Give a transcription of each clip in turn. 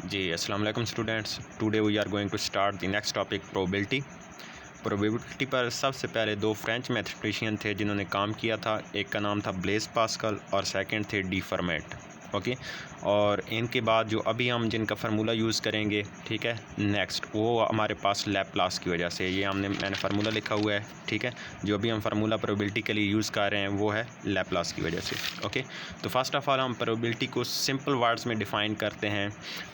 जी अस्सलाम वालेकुम students. Today we are going to start the next topic probability पर सबसे पहले दो फ्रेंच मैथमेटिशियन थे जिन्होंने काम किया था। एक का नाम था ब्लेस पास्कल और सेकंड थे डी फर्मेट। ओके, और इनके बाद जो अभी हम जिनका फार्मूला यूज़ करेंगे, ठीक है, नेक्स्ट वो हमारे पास लैप्लास की वजह से ये मैंने फार्मूला लिखा हुआ है, ठीक है। जो अभी हम फार्मूला प्रोबेबिलिटी के लिए यूज़ कर रहे हैं वो है लैप्लास की वजह से। ओके, तो फर्स्ट ऑफ ऑल हम प्रोबेबिलिटी को सिंपल वर्ड्स में डिफ़ाइन करते हैं।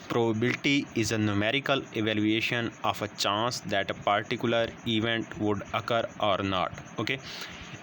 Probability is a numerical evaluation of a chance that a particular event would अकर और नॉट। ओके,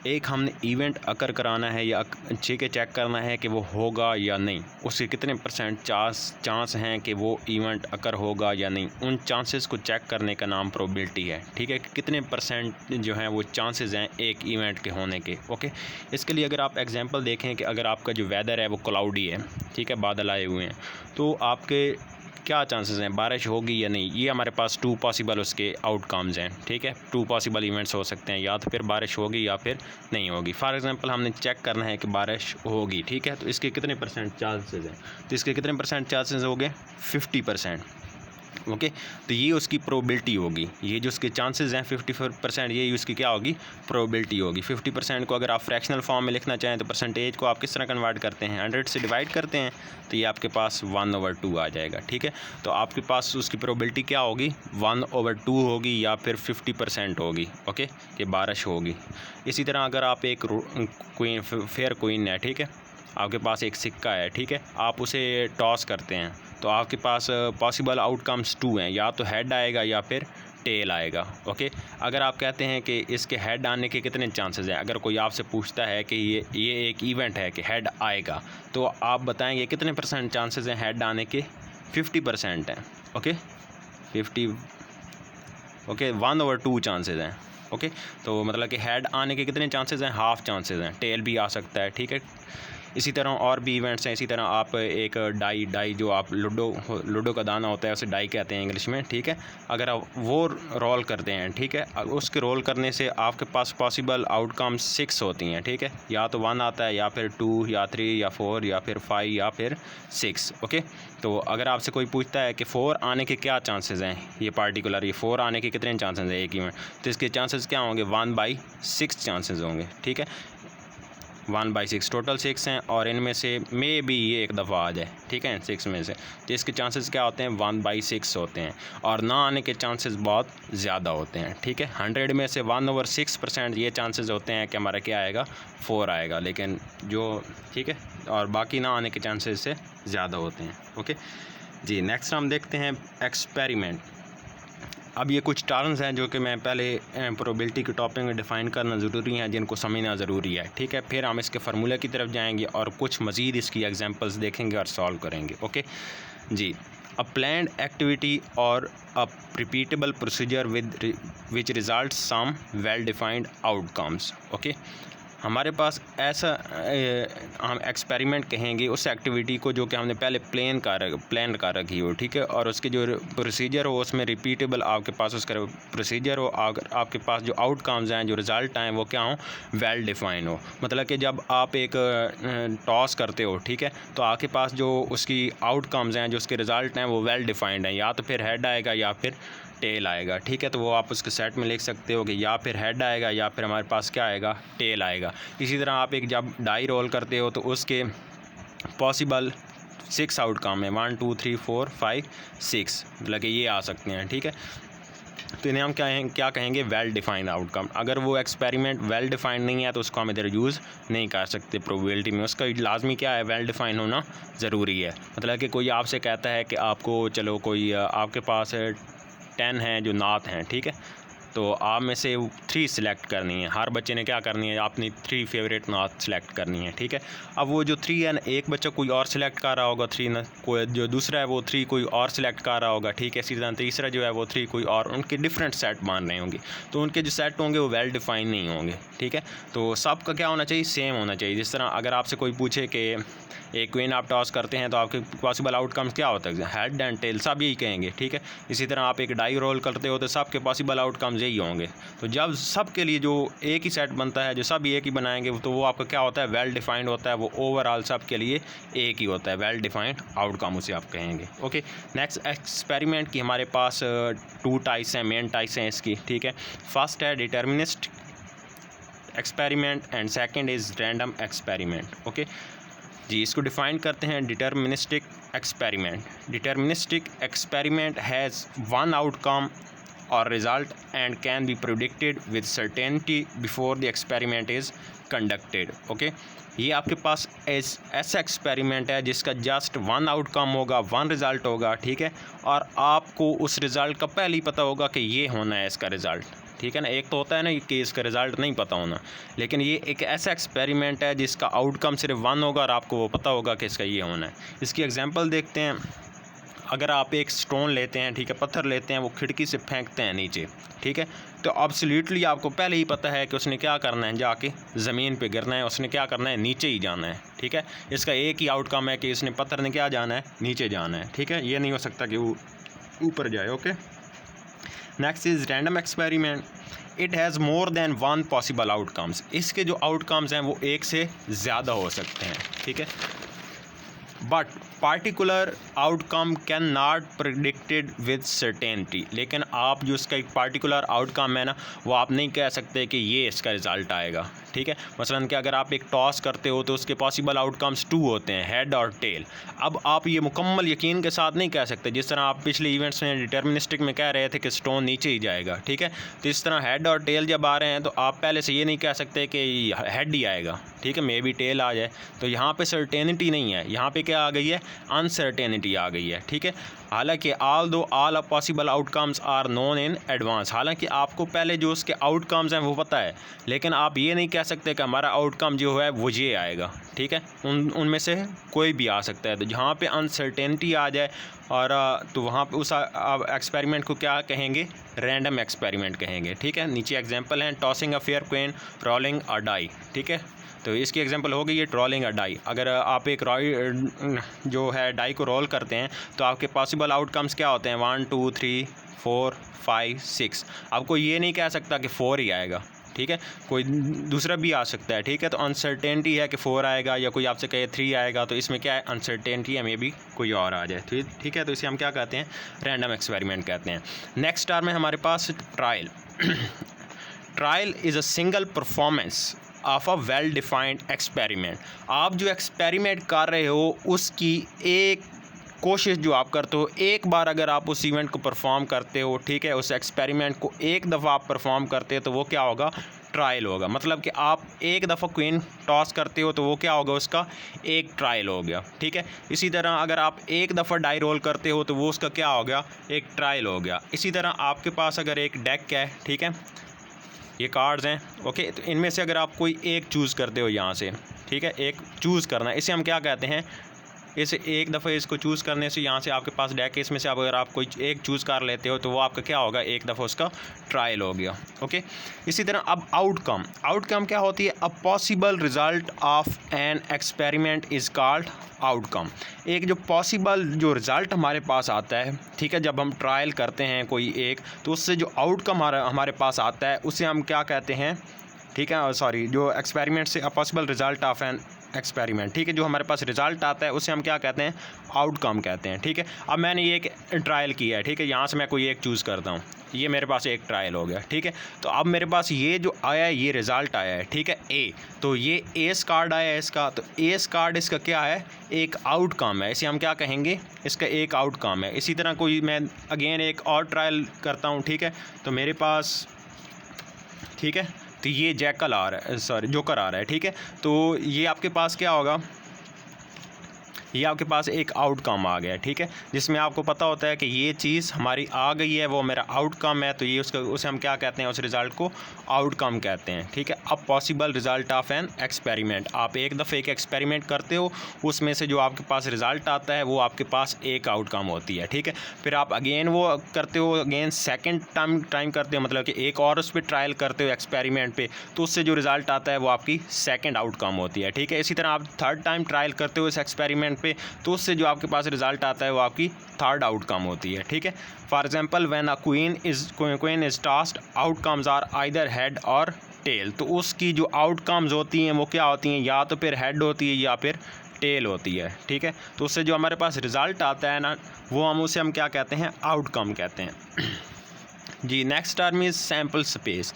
एक हमने इवेंट अकर कराना है या चेक करना है कि वो होगा या नहीं, उसके कितने परसेंट चांस हैं कि वो इवेंट अकर होगा या नहीं, उन चांसेस को चेक करने का नाम प्रोबेबिलिटी है, ठीक है। कितने परसेंट जो हैं वो चांसेस हैं एक इवेंट के होने के। ओके, इसके लिए अगर आप एग्जांपल देखें कि अगर आपका जो वेदर है वो क्लाउडी है, ठीक है, बादल आए हुए हैं, तो आपके क्या चांसेस हैं बारिश होगी या नहीं। ये हमारे पास टू पॉसिबल उसके आउटकम्स हैं, ठीक है। टू पॉसिबल इवेंट्स हो सकते हैं, या तो फिर बारिश होगी या फिर नहीं होगी। फॉर एग्जांपल हमने चेक करना है कि बारिश होगी, ठीक है, तो इसके कितने परसेंट चांसेस हैं, तो इसके कितने परसेंट चांसेस हो गए 50%। ओके, तो ये उसकी प्रोबेबिलिटी होगी। ये जो उसके चांसेस हैं 54%, ये उसकी क्या होगी, प्रोबेबिलिटी होगी। 50% को अगर आप फ्रैक्शनल फॉर्म में लिखना चाहें तो परसेंटेज को आप किस तरह कन्वर्ट करते हैं, 100 से डिवाइड करते हैं, तो ये आपके पास 1/2 आ जाएगा, ठीक है। तो आपके पास उसकी प्रोबेबिलिटी क्या होगी, 1/2 होगी या फिर 50% होगी। ओके, कि बारिश होगी। इसी तरह अगर आप एक क्वीन फेयर क्वीन है, ठीक है, आपके पास एक सिक्का है, ठीक है, आप उसे टॉस करते हैं, तो आपके पास पॉसिबल आउटकम्स 2 हैं, या तो हेड आएगा या फिर टेल आएगा। ओके, अगर आप कहते हैं कि इसके हेड आने के कितने चांसेस हैं, अगर कोई आपसे पूछता है कि ये एक इवेंट है कि हेड आएगा, तो आप बताएंगे कितने परसेंट चांसेस हैं हेड आने के, 50% हैं। ओके, 1/2 चांसेस हैं। ओके, तो मतलब कि हेड आने के कितने चांसेस हैं, हाफ चांसेस हैं। टेल भी आ सकता है, ठीक है। इसी तरह और भी इवेंट्स हैं। इसी तरह आप एक डाई जो आप लूडो का दाना होता है उसे डाई कहते हैं इंग्लिश में, ठीक है, अगर आप वो रोल करते हैं, ठीक है, उसके रोल करने से आपके पास पॉसिबल आउटकम 6 होती हैं, ठीक है, या तो 1 आता है या फिर 2 या 3 या 4 या फिर 5 या फिर 6। ओके, तो अगर आपसे कोई पूछता है कि 4 आने के क्या चांसेस हैं, ये पार्टिकुलर ये 4 आने के कितने चांसेस हैं एक इवेंट, तो इसके चांसेस क्या होंगे, 1/6 चांसेस होंगे, ठीक है। 1/6 टोटल 6 हैं, और इनमें से मे भी ये एक दफ़ा आ जाए, ठीक है, 6 में से, तो इसके चांसेस क्या होते हैं, 1/6 होते हैं, और ना आने के चांसेस बहुत ज़्यादा होते हैं, ठीक है। 100 में से 1/6% ये चांसेस होते हैं कि हमारा क्या आएगा, 4 आएगा, लेकिन जो, ठीक है, और बाकी ना आने के चांसेस से ज़्यादा होते हैं। ओके जी, नेक्स्ट हम देखते हैं एक्सपेरिमेंट। अब ये कुछ टर्म्स हैं जो कि मैं पहले प्रोबेबिलिटी के टॉपिक में डिफ़ाइन करना ज़रूरी है, जिनको समझना ज़रूरी है, ठीक है। फिर हम इसके फार्मूले की तरफ जाएंगे और कुछ मज़ीद इसकी एग्जांपल्स देखेंगे और सॉल्व करेंगे। ओके जी, अ प्लान्ड एक्टिविटी और a repeatable procedure which result some well defined outcomes. Okay, हमारे पास ऐसा हम एक्सपेरिमेंट कहेंगे उस एक्टिविटी को जो कि हमने पहले प्लान कर रखी हो, ठीक है, और उसके जो प्रोसीजर हो उसमें रिपीटेबल आपके पास उसका प्रोसीजर हो, आपके पास जो आउटकम्स हैं, जो रिज़ल्ट आएँ वो क्या हो, वेल डिफ़ाइन हो। मतलब कि जब आप एक टॉस करते हो, ठीक है, तो आपके पास जो उसकी आउटकम्स हैं, जो उसके रिज़ल्ट हैं, वो वेल डिफ़ाइंड हैं, या तो फिर हेड आएगा या फिर टेल आएगा, ठीक है। तो वो आप उसके सेट में लिख सकते हो कि या फिर हेड आएगा या फिर हमारे पास क्या आएगा, टेल आएगा। इसी तरह आप एक जब डाई रोल करते हो तो उसके पॉसिबल 6 आउटकम है, 1 2 3 4 5 6, मतलब कि ये आ सकते हैं, ठीक है। तो इन्हें हम क्या कहेंगे, वेल डिफाइंड आउटकम। अगर वो एक्सपेरिमेंट वेल डिफाइंड नहीं है तो उसको हम इधर यूज़ नहीं कर सकते प्रोबेबिलिटी में। उसका लाजमी क्या है, वेल डिफाइंड होना ज़रूरी है। मतलब कि कोई आपसे कहता है कि आपको, चलो कोई आपके पास 10 हैं जो नात हैं, ठीक है, तो आप में से 3 सिलेक्ट करनी है। हर बच्चे ने क्या करनी है, अपनी 3 फेवरेट नात सेलेक्ट करनी है, ठीक है। अब वो जो 3 है ना, एक बच्चा कोई और सिलेक्ट कर रहा होगा 3 ना, कोई जो दूसरा है वो 3 कोई और सिलेक्ट कर रहा होगा, ठीक है। इसी तरह तीसरा जो है वो 3 कोई और, उनके डिफरेंट सेट मान रहे होंगे, तो उनके जो सेट होंगे वो वेल डिफाइन नहीं होंगे, ठीक है। तो सबका क्या होना चाहिए, सेम होना चाहिए। जिस तरह अगर आपसे कोई पूछे कि एक क्वीन आप टॉस करते हैं तो आपके पॉसिबल आउटकम्स क्या होता है, हेड एंड टेल, सब यही कहेंगे, ठीक है। इसी तरह आप एक डाई रोल करते हो तो सबके पॉसिबल आउटकम्स यही होंगे। तो जब सब के लिए जो एक ही सेट बनता है, जो सब एक ही बनाएंगे, तो वो आपका क्या होता है, वेल डिफाइंड होता है, वो ओवरऑल सब के लिए एक ही होता है, वेल डिफाइंड आउटकम उसे आप कहेंगे। ओके, नेक्स्ट एक्सपेरिमेंट की हमारे पास 2 टाइप्स हैं, मेन टाइप्स हैं इसकी, ठीक है। फर्स्ट है determinist experiment and second is random experiment. Okay जी, इसको डिफ़ाइन करते हैं। Deterministic experiment. Deterministic experiment has one outcome और result and can be predicted with certainty before the experiment is conducted. Okay, ये आपके पास ऐसा एक्सपेरिमेंट है जिसका जस्ट वन आउटकम होगा, वन रिज़ल्ट होगा, ठीक है, और आपको उस रिज़ल्ट का पहले ही पता होगा कि ये होना है इसका रिज़ल्ट, ठीक है ना। एक तो होता है ना कि इसका रिज़ल्ट नहीं पता होना, लेकिन ये एक ऐसा एक्सपेरिमेंट है जिसका आउटकम सिर्फ वन होगा और आपको वो पता होगा कि इसका ये होना है। इसकी एग्जांपल देखते हैं। अगर आप एक स्टोन लेते हैं, ठीक है, पत्थर लेते हैं, वो खिड़की से फेंकते हैं नीचे, ठीक है, तो एब्सोल्युटली आपको पहले ही पता है कि उसने क्या करना है, जाके ज़मीन पे गिरना है, उसने क्या करना है, नीचे ही जाना है, ठीक है। इसका एक ही आउटकम है कि इसने पत्थर ने क्या जाना है, नीचे जाना है, ठीक है। ये नहीं हो सकता कि वो ऊपर जाए। Okay, next is random experiment. It has more than one possible outcomes. इसके जो आउटकम्स हैं वो एक से ज़्यादा हो सकते हैं, ठीक है। But particular outcome can not predicted with certainty. लेकिन आप जो इसका एक पार्टिकुलर आउटकम है ना, वो आप नहीं कह सकते कि ये इसका रिज़ल्ट आएगा, ठीक है। मसलन कि अगर आप एक टॉस करते हो तो उसके पॉसिबल आउटकम्स 2 होते हैं, हेड और टेल। अब आप ये मुकम्मल यकीन के साथ नहीं कह सकते, जिस तरह आप पिछले इवेंट्स में डिटर्मिनिस्टिक में कह रहे थे कि स्टोन नीचे ही जाएगा, ठीक है। तो इस तरह हेड और टेल जब आ रहे हैं तो आप पहले से ये नहीं कह सकते कि हेड ही आएगा, ठीक है, मे बी टेल आ जाए। तो यहाँ पे सर्टेनिटी नहीं है, यहाँ पे क्या आ गई है, अनसर्टेनिटी आ गई है, ठीक है। हालांकि all possible outcomes are known in advance. हालांकि आपको पहले जो उसके आउटकम्स हैं वो पता है, लेकिन आप ये नहीं कह सकते कि हमारा आउटकम जो है वो ये आएगा, ठीक है। उनमें से कोई भी आ सकता है। तो जहाँ पे अनसर्टेनिटी आ जाए और तो वहाँ पे उस एक्सपेरिमेंट को क्या कहेंगे, रैंडम एक्सपेरिमेंट कहेंगे, ठीक है। नीचे एग्जांपल हैं, tossing a fair coin, rolling a die, ठीक है। तो इसकी एग्जांपल हो गई है रोलिंग अ डाई। अगर आप एक जो है डाई को रोल करते हैं तो आपके पॉसिबल आउटकम्स क्या होते हैं, 1 2 3 4 5 6। आपको ये नहीं कह सकता कि 4 ही आएगा, ठीक है, कोई दूसरा भी आ सकता है, ठीक है। तो अनसर्टेनिटी है कि 4 आएगा, या कोई आपसे कहे 3 आएगा, तो इसमें क्या है, अनसर्टेनिटी है, मे बी कोई और आ जाए, ठीक है। तो इसे हम क्या कहते हैं, रैंडम एक्सपेरिमेंट कहते हैं। नेक्स्ट टर्म है हमारे पास trial. Trial is a single performance of a well defined experiment. आप जो एक्सपेरिमेंट कर रहे हो उसकी एक कोशिश जो आप करते हो, एक बार अगर आप उस इवेंट को परफॉर्म करते हो, ठीक है, उस एक्सपेरिमेंट को एक दफ़ा आप परफॉर्म करते हो तो वो क्या होगा, ट्रायल होगा। मतलब कि आप एक दफ़ा क्वीन टॉस करते हो तो वो क्या होगा, उसका एक ट्रायल हो गया, ठीक है। इसी तरह अगर आप एक दफ़ा डाई रोल करते हो तो वो उसका क्या हो गया, एक ट्रायल हो गया। इसी तरह आपके पास अगर एक डेक है, ठीक है, ये कार्ड्स हैं, ओके, तो इनमें से अगर आप कोई एक चूज़ करते हो यहाँ से, ठीक है, एक चूज़ करना है, इसे हम क्या कहते हैं, इसे एक दफ़े इसको चूज़ करने से यहाँ से आपके पास डेक है, इसमें से आप अगर आप कोई एक चूज़ कर लेते हो तो वो आपका क्या होगा, एक दफ़ा उसका ट्रायल हो गया, ओके। इसी तरह अब आउटकम क्या होती है, a possible result of an experiment is called outcome. एक जो पॉसिबल जो रिज़ल्ट हमारे पास आता है, ठीक है, जब हम ट्रायल करते हैं कोई एक, तो उससे जो आउटकम हमारे पास आता है उसे हम क्या कहते हैं, ठीक है, सॉरी, जो एक्सपेरिमेंट से a possible result of an experiment, ठीक है, जो हमारे पास रिज़ल्ट आता है उसे हम क्या कहते हैं, आउटकम कहते हैं, ठीक है। अब मैंने ये एक ट्रायल किया है, ठीक है, यहाँ से मैं कोई एक चूज़ करता हूँ, ये मेरे पास एक ट्रायल हो गया, ठीक है। तो अब मेरे पास ये जो आया है, ये रिज़ल्ट आया है, ठीक है, ए, तो ये एस कार्ड आया है इसका, तो एस कार्ड इसका क्या है, एक आउटकम है, इसे हम क्या कहेंगे, इसका एक आउटकम है। इसी तरह कोई मैं अगेन एक और ट्रायल करता हूँ, ठीक है, तो मेरे पास, ठीक है, तो ये जैकल आ रहा है, सॉरी जोकर आ रहा है, ठीक है। तो ये आपके पास क्या होगा, ये आपके पास एक आउटकम आ गया, ठीक है, जिसमें आपको पता होता है कि ये चीज़ हमारी आ गई है, वो मेरा आउटकम है, तो ये उसे हम क्या कहते हैं, उस रिज़ल्ट को आउटकम कहते हैं, ठीक है। अब possible result of an experiment, आप एक दफ़े एक एक्सपेरिमेंट करते हो, उसमें से जो आपके पास रिज़ल्ट आता है वो आपके पास एक आउटकम होती है, ठीक है। फिर आप अगेन वो करते हो, अगेन सेकेंड टाइम करते हो, मतलब कि एक और उस पर ट्रायल करते हो एक्सपेरिमेंट पे, तो उससे जो रिज़ल्ट आता है वो आपकी सेकेंड आउटकम होती है, ठीक है। इसी तरह आप थर्ड टाइम ट्रायल करते हो इस एक्सपेरिमेंट पे, तो उससे जो आपके पास रिज़ल्ट आता है वो आपकी थर्ड आउटकम होती है, ठीक है। For example when a coin is tossed, outcomes are either head or tail. तो उसकी जो आउटकम्स होती हैं वो क्या होती हैं, या तो फिर हेड होती है या फिर टेल होती है, ठीक है। तो उससे जो हमारे पास रिज़ल्ट आता है ना, वो उसे हम क्या कहते हैं, आउटकम कहते हैं जी। Next term is sample space.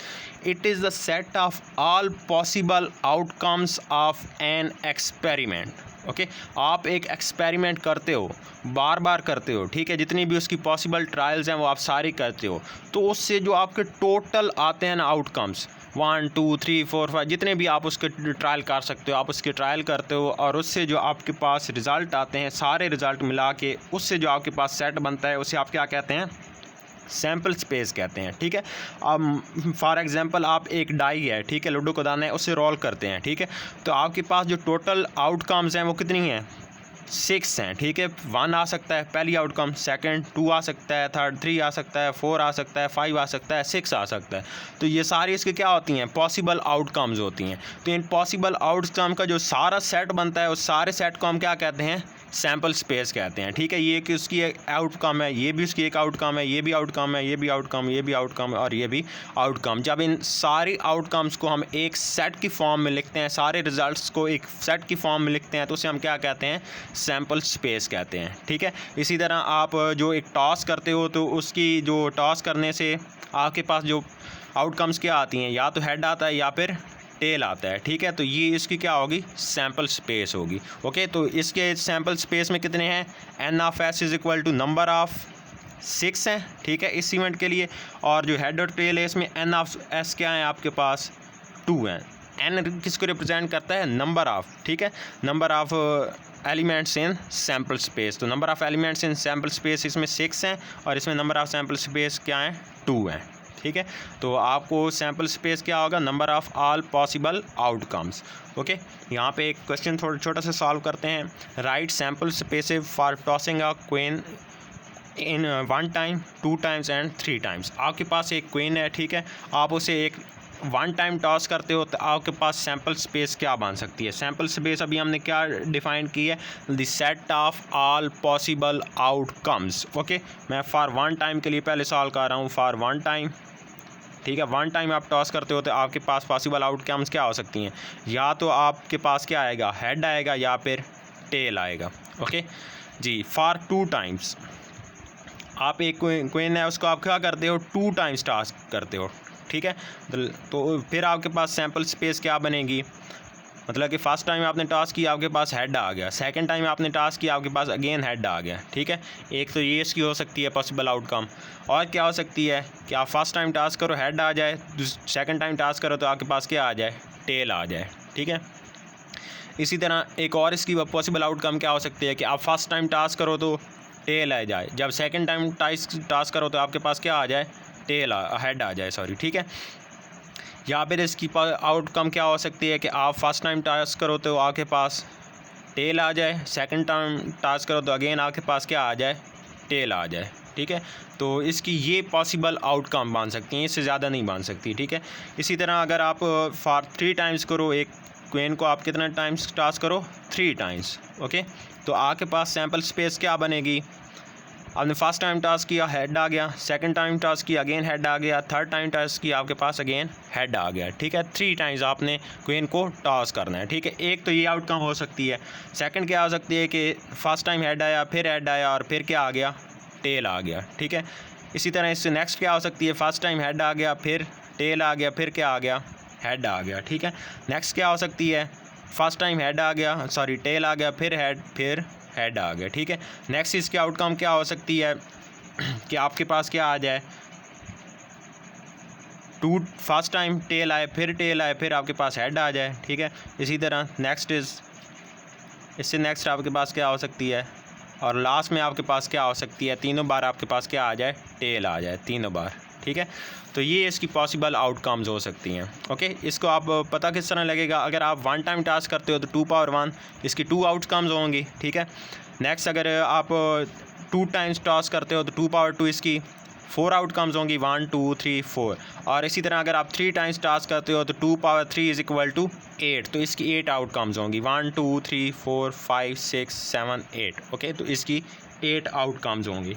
It is the set of all possible outcomes of an experiment. Okay, आप एक एक्सपेरिमेंट करते हो, बार बार करते हो, ठीक है, जितनी भी उसकी पॉसिबल ट्रायल्स हैं वो आप सारी करते हो, तो उससे जो आपके टोटल आते हैं ना आउटकम्स 1 2 3 4 5 जितने भी आप उसके ट्रायल कर सकते हो, आप उसके ट्रायल करते हो, और उससे जो आपके पास रिज़ल्ट आते हैं सारे रिज़ल्ट मिला के उससे जो आपके पास सेट बनता है उसे आप क्या कहते हैं, सैम्पल स्पेस कहते हैं, ठीक है। अब फॉर एग्जांपल आप एक डाई है, ठीक है, लूडो का दाना है, उससे रोल करते हैं, ठीक है, तो आपके पास जो टोटल आउटकम्स हैं वो कितनी हैं, 6 हैं, ठीक है। 1 आ सकता है पहली आउटकम, सेकंड 2 आ सकता है, थर्ड 3 आ सकता है, 4 आ सकता है, 5 आ सकता है, 6 आ सकता है। तो ये सारी इसके क्या होती हैं, पॉसिबल आउटकम्स होती हैं। तो इन पॉसिबल आउटकम का जो सारा सेट बनता है उस सारे सेट को हम क्या कहते हैं, सैम्पल स्पेस कहते हैं, ठीक है। ये कि उसकी एक आउटकम है, ये भी उसकी एक आउटकम है, ये भी आउटकम है, ये भी आउटकम, ये भी आउटकम और ये भी आउटकम। जब इन सारी आउटकम्स को हम एक सेट की फॉर्म में लिखते हैं, सारे रिजल्ट्स को एक सेट की फॉर्म में लिखते हैं, तो उसे हम क्या कहते हैं, सैम्पल स्पेस कहते हैं, ठीक है। इसी तरह आप जो एक टॉस करते हो तो उसकी जो टॉस करने से आपके पास जो आउटकम्स क्या आती हैं, या तो हेड आता है या फिर टेल आता है, ठीक है। तो ये इसकी क्या होगी, सैम्पल स्पेस होगी। ओके, तो इसके सैम्पल स्पेस में कितने हैं, N of S is equal to number of 6 हैं, ठीक है, इस इवेंट के लिए। और जो हेड और टेल है इसमें एन ऑफ एस क्या है आपके पास, 2 हैं। एन किसको रिप्रेजेंट करता है, नंबर ऑफ, ठीक है, number of elements in sample space. तो number of elements in sample space इसमें 6 हैं और इसमें नंबर ऑफ सैम्पल स्पेस क्या है, 2 हैं, ठीक है। तो आपको सैम्पल स्पेस क्या होगा, number of all possible outcomes. Okay, यहाँ पे एक क्वेश्चन थोड़ा छोटा सा सॉल्व करते हैं। Right sample space for tossing a coin in 1 time 2 times and 3 times. आपके पास एक क्वीन है, ठीक है, आप उसे एक 1 टाइम टॉस करते हो तो आपके पास सैम्पल स्पेस क्या बन सकती है। सैम्पल स्पेस अभी हमने क्या डिफाइन की है, the set of all possible outcomes. Okay, मैं फॉर 1 टाइम के लिए पहले सॉल्व कर रहा हूँ, फॉर 1 टाइम, ठीक है। 1 टाइम आप टॉस करते हो तो आपके पास पॉसिबल आउटकम्स क्या हो सकती हैं, या तो आपके पास क्या आएगा, हेड आएगा या फिर टेल आएगा। Okay ji. फॉर 2 टाइम्स आप एक क्वीन है उसको आप क्या करते हो, 2 टाइम्स टॉस करते हो, ठीक है। तो फिर आपके पास सैम्पल स्पेस क्या बनेगी, मतलब कि फ़र्स्ट टाइम आपने टॉस किया आपके पास हेड आ गया, सेकंड टाइम आपने टॉस किया आपके पास अगेन हेड आ गया, ठीक है। एक तो ये इसकी हो सकती है पॉसिबल आउटकम। और क्या हो सकती है कि आप फर्स्ट टाइम टॉस करो हेड आ जाए, सेकंड टाइम टॉस करो तो आपके पास क्या आ जाए, टेल आ जाए, ठीक है। इसी तरह एक और इसकी पॉसिबल आउटकम क्या हो सकती है कि आप फर्स्ट टाइम टॉस करो तो टेल आ जाए, जब सेकेंड टाइम टॉस करो तो आपके पास क्या आ जाए, हेड आ जाए, सॉरी, ठीक है। या फिर इसकी आउटकम क्या हो सकती है कि आप फर्स्ट टाइम टॉस करो तो आपके पास टेल आ जाए, सेकंड टाइम टॉस करो तो अगेन आपके पास क्या आ जाए, टेल आ जाए, ठीक है। तो इसकी ये पॉसिबल आउटकम बन सकती हैं, इससे ज़्यादा नहीं बन सकती, ठीक है। इसी तरह अगर आप फॉर 3 टाइम्स करो, एक क्वीन को आप कितना टाइम्स टॉस करो, 3 टाइम्स, ओके, तो आपके पास सैम्पल स्पेस क्या बनेगी, आपने फर्स्ट टाइम टॉस किया हेड आ गया, सेकंड टाइम टॉस किया अगेन हेड आ गया, थर्ड टाइम टॉस किया आपके पास अगेन हेड आ गया, ठीक है। 3 टाइम्स आपने क्वीन को टॉस करना है, ठीक है। एक तो ये आउटकम हो सकती है। सेकंड क्या हो सकती है कि फर्स्ट टाइम हेड आया, फिर हेड आया और फिर क्या आ गया, टेल आ गया, ठीक है। इसी तरह इससे नेक्स्ट क्या हो सकती है, फर्स्ट टाइम हेड आ गया, फिर टेल आ गया, फिर क्या आ गया, हेड आ गया, ठीक है। नेक्स्ट क्या हो सकती है, फर्स्ट टाइम हेड आ गया, सॉरी टेल आ गया, फिर हेड आ गया, ठीक है। नेक्स्ट इसकी आउटकम क्या हो सकती है कि आपके पास क्या आ जाए, फर्स्ट टाइम टेल आए, फिर आपके पास हेड आ जाए, ठीक है। इसी तरह इससे नेक्स्ट आपके पास क्या हो सकती है, और लास्ट में आपके पास क्या हो सकती है, तीनों बार आपके पास क्या आ जाए, टेल आ जाए तीनों बार, ठीक है। तो ये इसकी पॉसिबल आउटकम्स हो सकती हैं। ओके, इसको आप पता किस तरह लगेगा, अगर आप 1 टाइम टॉस करते हो तो 2 पावर 1 इसकी 2 आउटकम्स होंगी, ठीक है। नेक्स्ट अगर आप 2 टाइम्स टॉस करते हो तो 2 पावर 2 इसकी 4 आउटकम्स होंगी, 1 2 3 4। और इसी तरह अगर आप 3 टाइम्स टास्क करते हो तो 2 पावर 3 इज़ इक्वल टू 8, तो इसकी 8 आउटकम्स होंगी, 1 2 3 4 5 6 7 8। ओके, तो इसकी 8 आउटकम्स होंगी।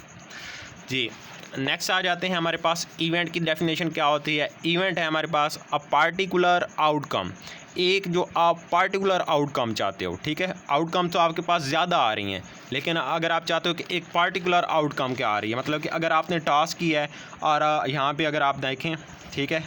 जी, नेक्स्ट आ जाते हैं हमारे पास इवेंट की डेफिनेशन क्या होती है। इवेंट है हमारे पास अ पार्टिकुलर आउटकम, एक जो आप पार्टिकुलर आउटकम चाहते हो, ठीक है। आउटकम तो आपके पास ज़्यादा आ रही हैं, लेकिन अगर आप चाहते हो कि एक पार्टिकुलर आउटकम क्या आ रही है, मतलब कि अगर आपने टास्क किया है और यहाँ पे अगर आप देखें, ठीक है,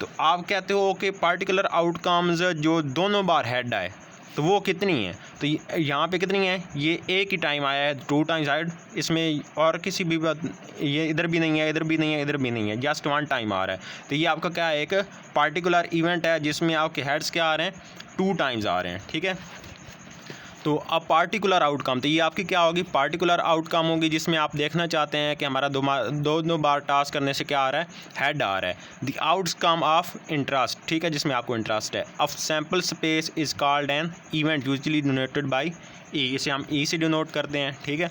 तो आप कहते हो कि पार्टिकुलर आउटकम्स जो दोनों बार हेड आए तो वो कितनी है, तो यहाँ पे कितनी है, ये एक ही टाइम आया है, 2 टाइम्स हेड, इसमें और किसी भी बात, ये इधर भी नहीं है, इधर भी नहीं है, इधर भी नहीं है, जस्ट 1 टाइम आ रहा है। तो ये आपका क्या है, एक पार्टिकुलर इवेंट है जिसमें आपके हेड्स क्या आ रहे हैं, 2 टाइम्स आ रहे हैं, ठीक है। तो अब पार्टिकुलर आउटकम, तो ये आपकी क्या होगी, पार्टिकुलर आउटकम होगी जिसमें आप देखना चाहते हैं कि हमारा दो बार टास्क करने से क्या आ रहा है, हेड आ रहा है। द आउटकम ऑफ इंटरेस्ट, ठीक है, जिसमें आपको इंटरेस्ट है, of sample space is called an event usually denoted by E, इसे हम ई से डिनोट करते हैं, ठीक है।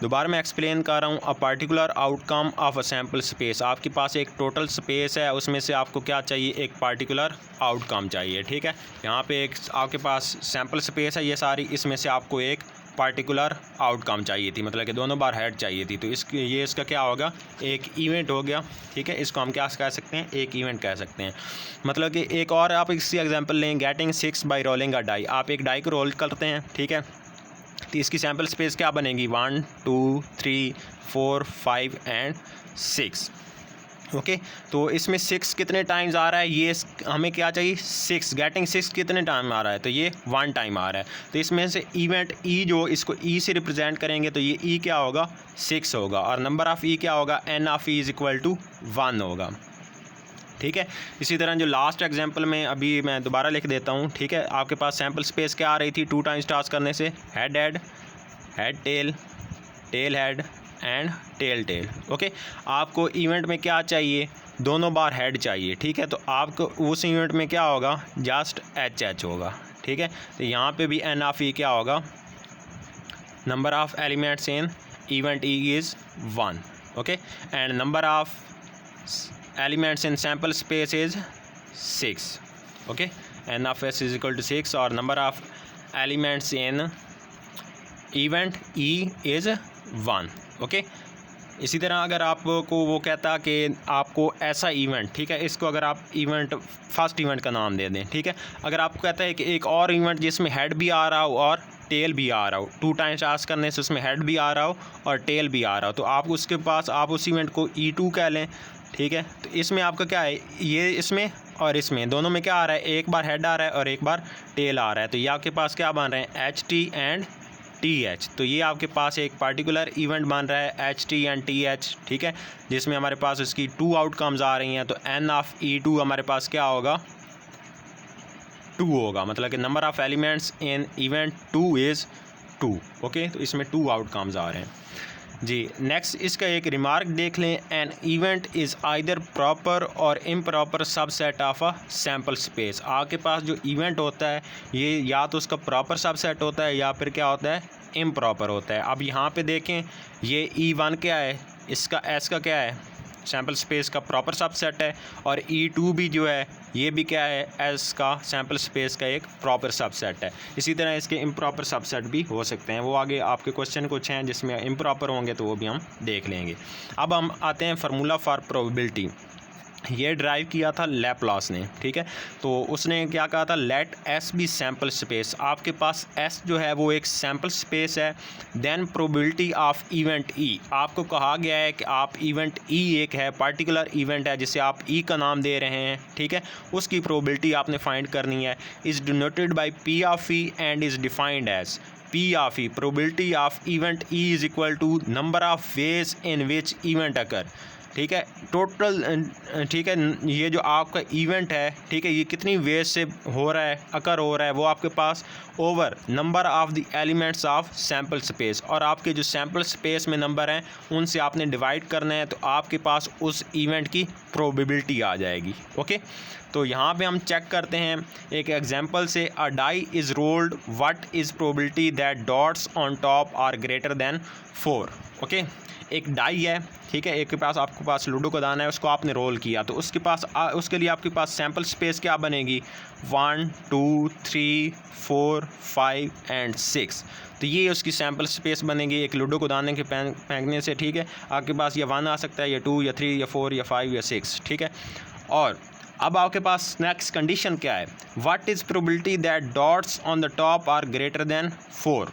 दोबारा मैं एक्सप्लेन कर रहा हूँ, a particular outcome of a sample space, आपके पास एक टोटल स्पेस है, उसमें से आपको क्या चाहिए, एक पार्टिकुलर आउटकम चाहिए, ठीक है। यहाँ पे एक आपके पास सैम्पल स्पेस है ये सारी, इसमें से आपको एक पार्टिकुलर आउटकम चाहिए थी, मतलब कि दोनों बार हेड चाहिए थी, तो इसका क्या होगा, एक इवेंट हो गया, ठीक है। इसको हम क्या कह सकते हैं, एक इवेंट कह सकते हैं। मतलब कि एक और आप इसी एग्जांपल लें, getting 6 by rolling a die, आप एक डाई को रोल करते हैं, ठीक है, तो इसकी सैम्पल स्पेस क्या बनेगी, 1 2 3 4 5 एंड 6। ओके, तो इसमें 6 कितने टाइम्स आ रहा है, ये हमें क्या चाहिए, 6, गेटिंग 6 कितने टाइम आ रहा है, तो ये 1 टाइम आ रहा है। तो इसमें से इवेंट ई, जो इसको ई से रिप्रेजेंट करेंगे तो ये ई क्या होगा, 6 होगा, और नंबर ऑफ़ ई क्या होगा, N of E is equal to 1 होगा, ठीक है। इसी तरह जो लास्ट एग्जांपल में अभी मैं दोबारा लिख देता हूँ, ठीक है। आपके पास सैम्पल स्पेस क्या आ रही थी, 2 टाइम्स टास्क करने से, head head, head tail, tail head and tail tail. Okay, आपको इवेंट में क्या चाहिए, दोनों बार हेड चाहिए, ठीक है। तो आपको उस इवेंट में क्या होगा, जस्ट एच एच होगा, ठीक है। तो यहाँ पे भी एन ऑफ ई क्या होगा, number of elements in event E is 1, okay, and number of elements in sample space is 6, okay, n of s is equal to 6, और number of elements in event e is 1, okay। इसी तरह अगर आपको वो कहता कि आपको ऐसा इवेंट, ठीक है, इसको अगर आप इवेंट फर्स्ट इवेंट का नाम दे दें, ठीक है। अगर आपको कहता है कि एक और इवेंट जिसमें हेड भी आ रहा हो और टेल भी आ रहा हो, 2 टाइम्स टास्क करने से उसमें हेड भी आ रहा हो और टेल भी आ रहा हो, तो आप उसके पास आप उस इवेंट को E2 कह लें, ठीक है। तो इसमें आपका क्या है, ये इसमें और इसमें दोनों में क्या आ रहा है, एक बार हेड आ रहा है और एक बार टेल आ रहा है, तो ये आपके पास क्या बन रहे हैं, H T and T H. तो ये आपके पास एक पार्टिकुलर इवेंट बन रहा है H T and T H, ठीक है, जिसमें हमारे पास उसकी 2 आउटकम्स आ रही हैं। तो एन ऑफ E2 हमारे पास क्या होगा, 2 होगा, मतलब कि number of elements in event 2 is 2, okay. तो इसमें 2 आउटकम्स आ रहे हैं जी। नेक्स्ट इसका एक रिमार्क देख लें, an event is either proper or improper subset of a sample space. आपके पास जो इवेंट होता है ये या तो उसका प्रॉपर सबसेट होता है या फिर क्या होता है, इम्प्रॉपर होता है। अब यहाँ पे देखें, ये E1 क्या है, इसका S का क्या है, सैम्पल स्पेस का प्रॉपर सबसेट है, और E2 भी जो है ये भी क्या है, S का सैम्पल स्पेस का एक प्रॉपर सबसेट है। इसी तरह इसके इम्प्रॉपर सबसेट भी हो सकते हैं, वो आगे आपके क्वेश्चन कुछ हैं जिसमें इम्प्रॉपर होंगे तो वो भी हम देख लेंगे। अब हम आते हैं फार्मूला फॉर प्रोबेबिलिटी। ये ड्राइव किया था लैप्लास ने, ठीक है। तो उसने क्या कहा था, let S be sample space. आपके पास एस जो है वो एक सैम्पल स्पेस है, then probability of event E. आपको कहा गया है कि आप इवेंट ई एक है, पार्टिकुलर इवेंट है जिसे आप ई का नाम दे रहे हैं, ठीक है, उसकी प्रोबेबिलिटी आपने फाइंड करनी है। Is denoted by P of E and is defined as P of E, probability of event E is equal to number of ways in which event occur, ठीक है, टोटल, ठीक है। ये जो आपका इवेंट है, ठीक है, ये कितनी वेज से हो रहा है, अकर हो रहा है, वो आपके पास over number of the elements of sample space, और आपके जो सैम्पल स्पेस में नंबर हैं उनसे आपने डिवाइड करना है, तो आपके पास उस इवेंट की प्रोबेबिलिटी आ जाएगी, ओके। तो यहाँ पे हम चेक करते हैं एक एग्जांपल से, a die is rolled, what is probability that dots on top are greater than 4, okay. एक डाई है, ठीक है, एक के पास आपके पास लूडो का दाना है, उसको आपने रोल किया तो उसके लिए आपके पास सैम्पल स्पेस क्या बनेगी 1 2 3 4 5 एंड 6। तो ये उसकी सैम्पल स्पेस बनेगी एक लूडो को दाने के फेंकने से, ठीक है। आपके पास या 1 आ सकता है, या 2 या 3 या 4 या 5 या 6, ठीक है। और अब आपके पास नेक्स्ट कंडीशन क्या है, what is probability that dots on the top are greater than 4।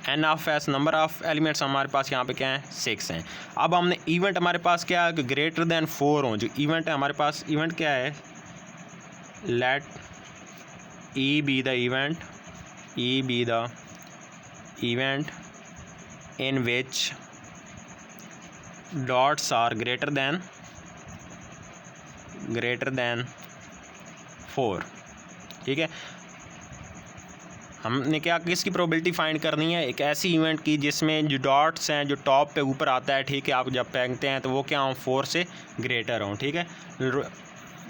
N of S number of elements हमारे पास यहाँ पे क्या है 6 हैं। अब हमने इवेंट हमारे पास क्या है कि ग्रेटर देन 4 हो, जो इवेंट है हमारे पास, इवेंट क्या है, let E be the event in which dots are greater than 4, ठीक है। हमने क्या किसकी प्रोबेबिलिटी फाइंड करनी है, एक ऐसी इवेंट की जिसमें जो डॉट्स हैं जो टॉप पे ऊपर आता है, ठीक है, आप जब फेंकते हैं तो वो क्या हों 4 से ग्रेटर हों, ठीक है।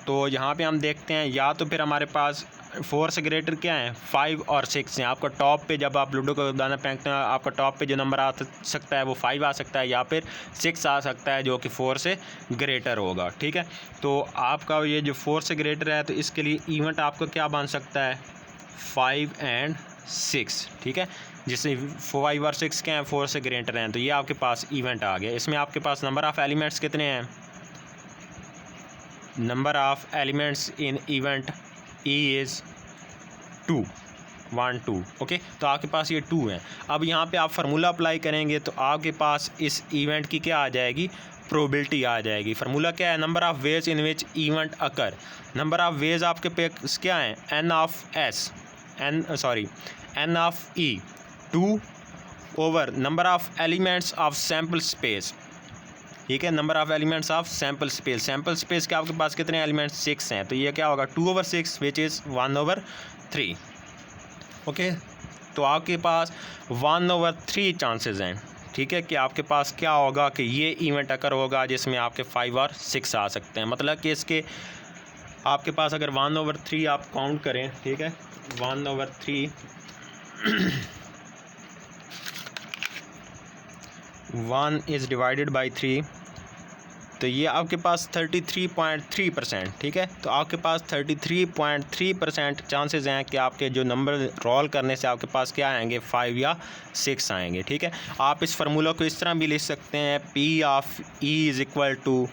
तो यहाँ पे हम देखते हैं, या तो फिर हमारे पास 4 से ग्रेटर क्या है 5 और 6 हैं। आपका टॉप पे जब आप लूडो का दाना फेंकते हैं आपका टॉप पे जो नंबर आ सकता है वो 5 आ सकता है, या फिर 6 आ सकता है जो कि 4 से ग्रेटर होगा, ठीक है। तो आपका ये जो 4 से ग्रेटर है तो इसके लिए इवेंट आपका क्या बन सकता है 5 एंड 6, ठीक है, जिससे 5 और 6 क्या हैं 4 से ग्रेटर हैं। तो ये आपके पास इवेंट आ गया। इसमें आपके पास नंबर ऑफ़ एलिमेंट्स कितने हैं, number of elements in event E is 2 1 2, okay. तो आपके पास ये 2 हैं। अब यहाँ पे आप फार्मूला अप्लाई करेंगे तो आपके पास इस इवेंट की क्या आ जाएगी, प्रोबेबिलिटी आ जाएगी। फार्मूला क्या है, number of ways in which event occur. Number of ways आपके पास क्या है N of E 2 over number of elements of sample space, ठीक है, number of elements of sample space के आपके पास कितने एलिमेंट्स 6 हैं, तो ये क्या होगा 2/6 विच इज़ 1/3, ओके। तो आपके पास 1/3 चांसेस हैं, ठीक है, कि आपके पास क्या होगा कि ये इवेंट अकर होगा जिसमें आपके 5 और 6 आ सकते हैं। मतलब कि इसके आपके पास अगर 1/3 आप काउंट करें, ठीक है, 1/3 1 इज़ डिवाइडेड बाई 3, तो ये आपके पास 33.3%, ठीक है। तो आपके पास 33.3% चांसेस हैं कि आपके जो नंबर रोल करने से आपके पास क्या आएंगे 5 या 6 आएंगे, ठीक है। आप इस फार्मूला को इस तरह भी लिख सकते हैं, P of E is equal to